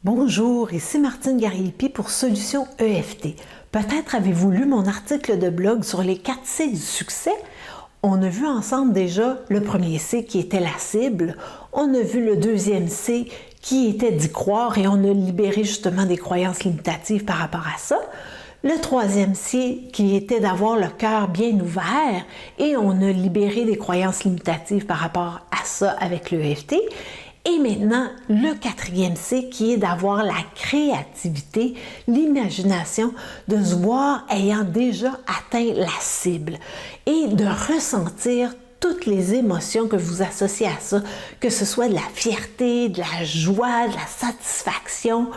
Bonjour, ici Martine Gariepi pour Solutions EFT. Peut-être avez-vous lu mon article de blog sur les 4 C du succès. On a vu ensemble déjà le premier C qui était la cible. On a vu le deuxième C qui était d'y croire et on a libéré justement des croyances limitatives par rapport à ça. Le troisième C qui était d'avoir le cœur bien ouvert et on a libéré des croyances limitatives par rapport à ça avec l'EFT. Et maintenant, le quatrième C qui est d'avoir la créativité, l'imagination, de se voir ayant déjà atteint la cible et de ressentir toutes les émotions que vous associez à ça, que ce soit de la fierté, de la joie, de la satisfaction.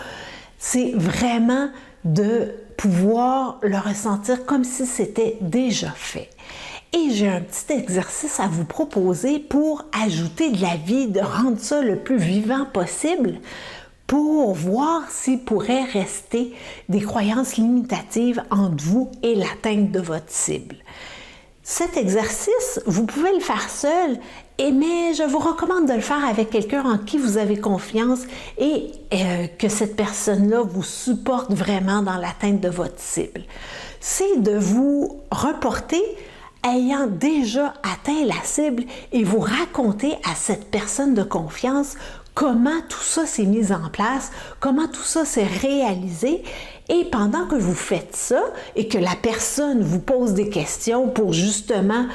C'est vraiment de pouvoir le ressentir comme si c'était déjà fait. Et j'ai un petit exercice à vous proposer pour ajouter de la vie, de rendre ça le plus vivant possible, pour voir s'il pourrait rester des croyances limitatives entre vous et l'atteinte de votre cible. Cet exercice, vous pouvez le faire seul, mais je vous recommande de le faire avec quelqu'un en qui vous avez confiance et que cette personne-là vous supporte vraiment dans l'atteinte de votre cible. C'est de vous reporter ayant déjà atteint la cible et vous raconter à cette personne de confiance comment tout ça s'est mis en place, comment tout ça s'est réalisé. Et pendant que vous faites ça et que la personne vous pose des questions pour justement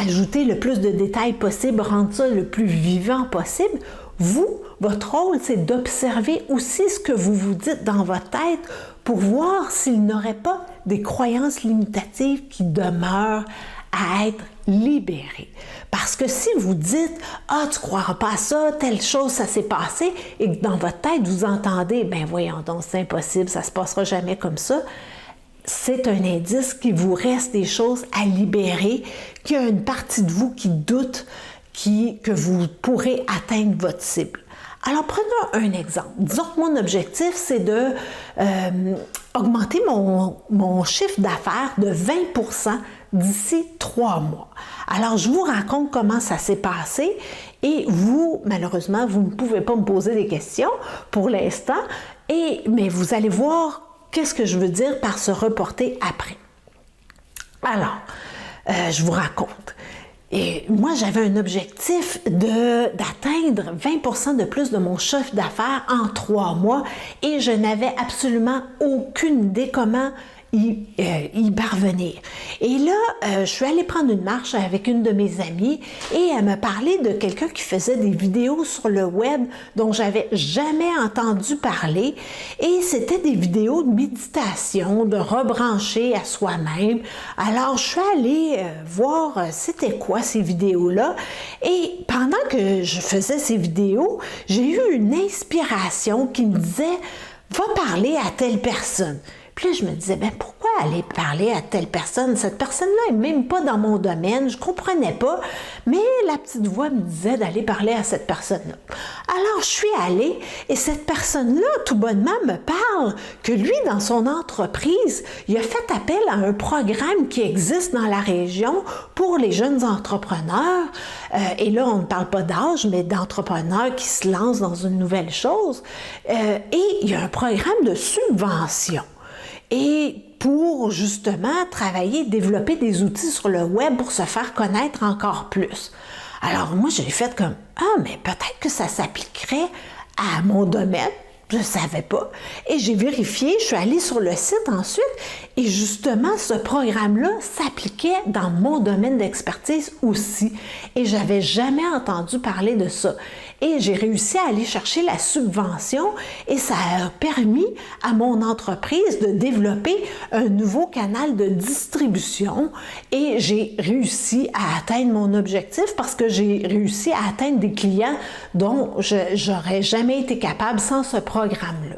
ajouter le plus de détails possible, rendre ça le plus vivant possible, vous, votre rôle, c'est d'observer aussi ce que vous vous dites dans votre tête pour voir s'il n'aurait pas des croyances limitatives qui demeurent à être libérées. Parce que si vous dites « Ah, tu croiras pas à ça, telle chose, ça s'est passé » et que dans votre tête, vous entendez « Ben voyons donc, c'est impossible, ça se passera jamais comme ça », c'est un indice qu'il vous reste des choses à libérer, qu'il y a une partie de vous qui doute que vous pourrez atteindre votre cible. Alors, prenons un exemple. Disons que mon objectif, c'est de augmenter mon chiffre d'affaires de 20% d'ici 3 mois. Alors, je vous raconte comment ça s'est passé et vous, malheureusement, vous ne pouvez pas me poser des questions pour l'instant, mais vous allez voir qu'est-ce que je veux dire par se reporter après. Alors, je vous raconte. Et moi, j'avais un objectif d'atteindre 20% de plus de mon chiffre d'affaires en 3 mois et je n'avais absolument aucune idée comment y parvenir. Et là, je suis allée prendre une marche avec une de mes amies et elle me parlait de quelqu'un qui faisait des vidéos sur le web dont j'avais jamais entendu parler et c'était des vidéos de méditation, de rebrancher à soi-même. Alors, je suis allée voir c'était quoi ces vidéos-là et pendant que je faisais ces vidéos, j'ai eu une inspiration qui me disait « Va parler à telle personne ». Puis là, je me disais, ben pourquoi aller parler à telle personne? Cette personne-là n'est même pas dans mon domaine, je ne comprenais pas, mais la petite voix me disait d'aller parler à cette personne-là. Alors, je suis allée et cette personne-là, tout bonnement, me parle que lui, dans son entreprise, il a fait appel à un programme qui existe dans la région pour les jeunes entrepreneurs. Et là, on ne parle pas d'âge, mais d'entrepreneurs qui se lancent dans une nouvelle chose. Et il y a un programme de subvention. Et pour justement travailler, développer des outils sur le web pour se faire connaître encore plus. Alors moi, j'ai fait comme « Ah, mais peut-être que ça s'appliquerait à mon domaine. » Je ne savais pas. Et j'ai vérifié, je suis allée sur le site ensuite et justement, ce programme-là s'appliquait dans mon domaine d'expertise aussi. Et je n'avais jamais entendu parler de ça. Et j'ai réussi à aller chercher la subvention et ça a permis à mon entreprise de développer un nouveau canal de distribution et j'ai réussi à atteindre mon objectif parce que j'ai réussi à atteindre des clients dont j'aurais jamais été capable sans ce programme-là.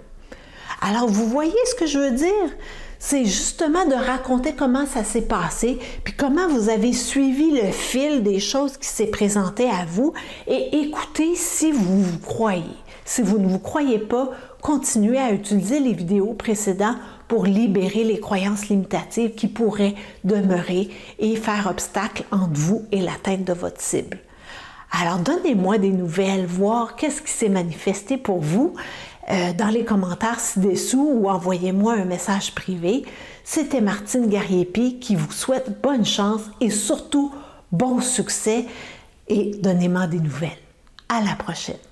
Alors, vous voyez ce que je veux dire? C'est justement de raconter comment ça s'est passé, puis comment vous avez suivi le fil des choses qui s'est présentées à vous et écoutez si vous vous croyez. Si vous ne vous croyez pas, continuez à utiliser les vidéos précédentes pour libérer les croyances limitatives qui pourraient demeurer et faire obstacle entre vous et l'atteinte de votre cible. Alors, donnez-moi des nouvelles, voir qu'est-ce qui s'est manifesté pour vous. dans les commentaires ci-dessous ou envoyez-moi un message privé. C'était Martine Gariepi qui vous souhaite bonne chance et surtout bon succès et donnez-moi des nouvelles. À la prochaine!